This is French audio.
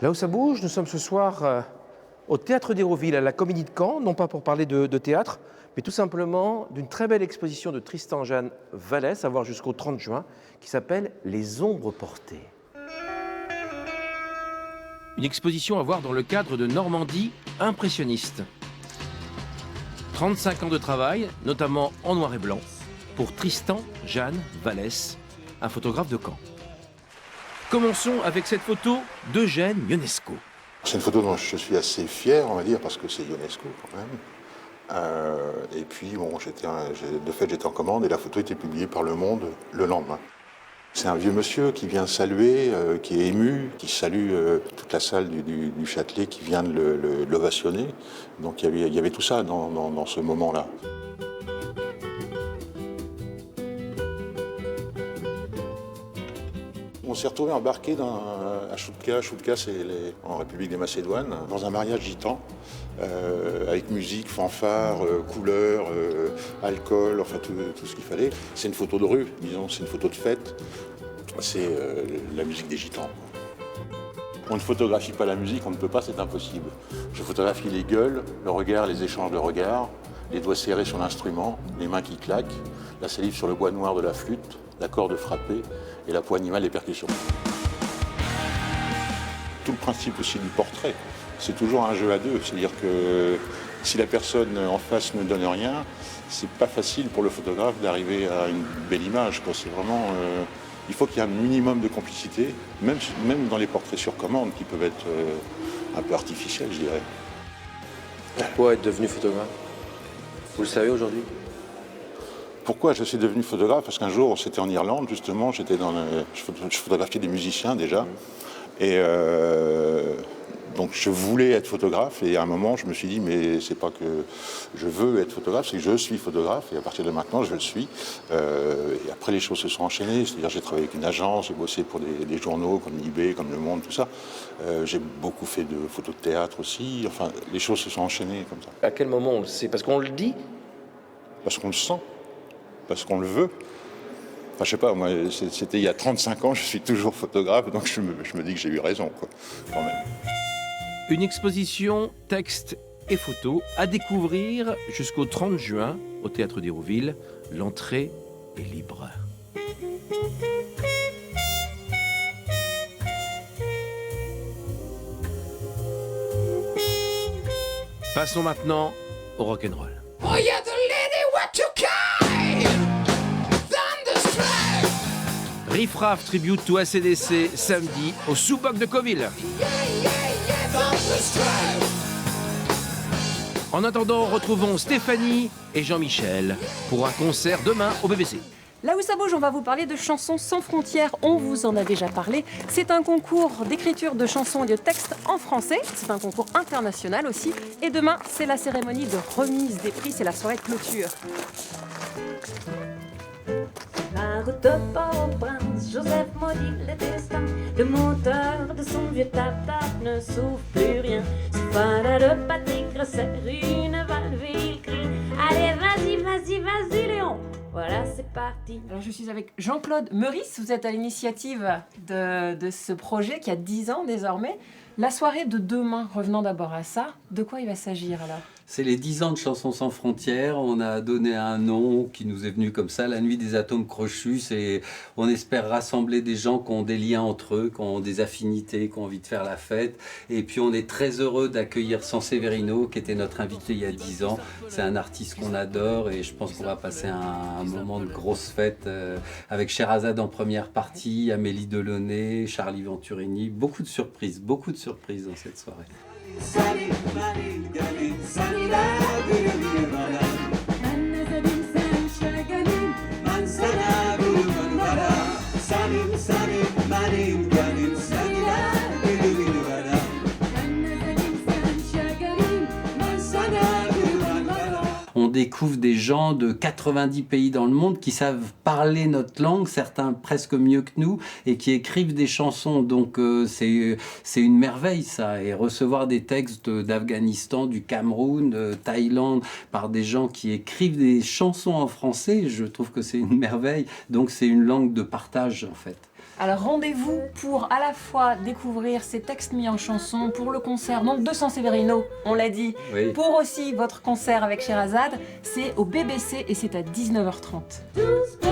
Là où ça bouge, nous sommes ce soir au Théâtre d'Hérouville, à la Comédie de Caen, non pas pour parler de théâtre, mais tout simplement d'une très belle exposition de Tristan-Jeanne Vallès, à voir jusqu'au 30 juin, qui s'appelle « Les ombres portées ». Une exposition à voir dans le cadre de Normandie impressionniste. 35 ans de travail, notamment en noir et blanc, pour Tristan-Jeanne Vallès, un photographe de Caen. Commençons avec cette photo d'Eugène Ionesco. C'est une photo dont je suis assez fier, on va dire, parce que c'est Ionesco quand même. Et puis, bon, de fait, j'étais en commande et la photo était publiée par Le Monde le lendemain. C'est un vieux monsieur qui vient saluer, qui est ému, qui salue toute la salle du Châtelet qui vient de l'ovationner. Donc il y avait tout ça dans ce moment-là. On s'est retrouvé embarqué à Choutka. Choutka, c'est en République des Macédoines, dans un mariage gitan, avec musique, fanfare, couleurs, alcool, enfin tout ce qu'il fallait. C'est une photo de rue, disons, c'est une photo de fête. C'est la musique des gitans. On ne photographie pas la musique, on ne peut pas, c'est impossible. Je photographie les gueules, le regard, les échanges de regards, les doigts serrés sur l'instrument, les mains qui claquent, la salive sur le bois noir de la flûte, la corde frappée et la poignée mal des percussions. Tout le principe aussi du portrait, c'est toujours un jeu à deux. C'est-à-dire que si la personne en face ne donne rien, c'est pas facile pour le photographe d'arriver à une belle image, quoi. C'est vraiment... il faut qu'il y ait un minimum de complicité, même dans les portraits sur commande, qui peuvent être un peu artificiels, je dirais. Pourquoi être devenu photographe? Vous le savez aujourd'hui? Pourquoi je suis devenu photographe? Parce qu'un jour, c'était en Irlande, justement, je photographiais des musiciens déjà. Et donc je voulais être photographe et à un moment je me suis dit mais c'est pas que je veux être photographe, c'est que je suis photographe et à partir de maintenant je le suis. Et après les choses se sont enchaînées, c'est-à-dire j'ai travaillé avec une agence, j'ai bossé pour des journaux comme Libé, comme Le Monde, tout ça. J'ai beaucoup fait de photos de théâtre aussi, enfin les choses se sont enchaînées comme ça. À quel moment on le sait? Parce qu'on le dit? Parce qu'on le sent, parce qu'on le veut. Enfin, je sais pas, moi, c'était il y a 35 ans, je suis toujours photographe, donc je me dis que j'ai eu raison, quoi, quand même. Une exposition texte et photos à découvrir jusqu'au 30 juin au Théâtre d'Hérouville. L'entrée est libre. Passons maintenant au rock'n'roll. Oh yeah, the lady what you Riff Raff Tribute to AC/DC samedi au Sous-Boc de Cauville. En attendant, retrouvons Stéphanie et Jean-Michel pour un concert demain au BBC. Là où ça bouge, on va vous parler de Chansons sans frontières. On vous en a déjà parlé. C'est un concours d'écriture de chansons et de textes en français. C'est un concours international aussi. Et demain, c'est la cérémonie de remise des prix. C'est la soirée de clôture. La route de Port-au-Prince, Joseph maudit le destin. Le moteur de son vieux tap-tap ne souffle plus rien. Son fada de Patrick resserre une valve, il crie. Allez, vas-y, vas-y, vas-y, Léon. Voilà, c'est parti. Alors, je suis avec Jean-Claude Meurice. Vous êtes à l'initiative de ce projet qui a 10 ans désormais. La soirée de demain, revenons d'abord à ça. De quoi il va s'agir alors ? C'est les 10 ans de Chansons sans frontières. On a donné un nom qui nous est venu comme ça, la nuit des atomes crochus. Et on espère rassembler des gens qui ont des liens entre eux, qui ont des affinités, qui ont envie de faire la fête. Et puis on est très heureux d'accueillir Sanseverino, qui était notre invité il y a 10 ans. C'est un artiste qu'on adore et je pense qu'on va passer un moment de grosse fête avec Sherazade en première partie, Amélie Delaunay, Charlie Venturini. Beaucoup de surprises dans cette soirée. On découvre des gens de 90 pays dans le monde qui savent parler notre langue, certains presque mieux que nous, et qui écrivent des chansons. Donc c'est une merveille ça. Et recevoir des textes d'Afghanistan, du Cameroun, de Thaïlande, par des gens qui écrivent des chansons en français, je trouve que c'est une merveille. Donc c'est une langue de partage en fait. Alors rendez-vous pour à la fois découvrir ces textes mis en chanson pour le concert donc de San Severino, on l'a dit, Oui. pour aussi votre concert avec Sherazade, c'est au BBC et c'est à 19h30. Tous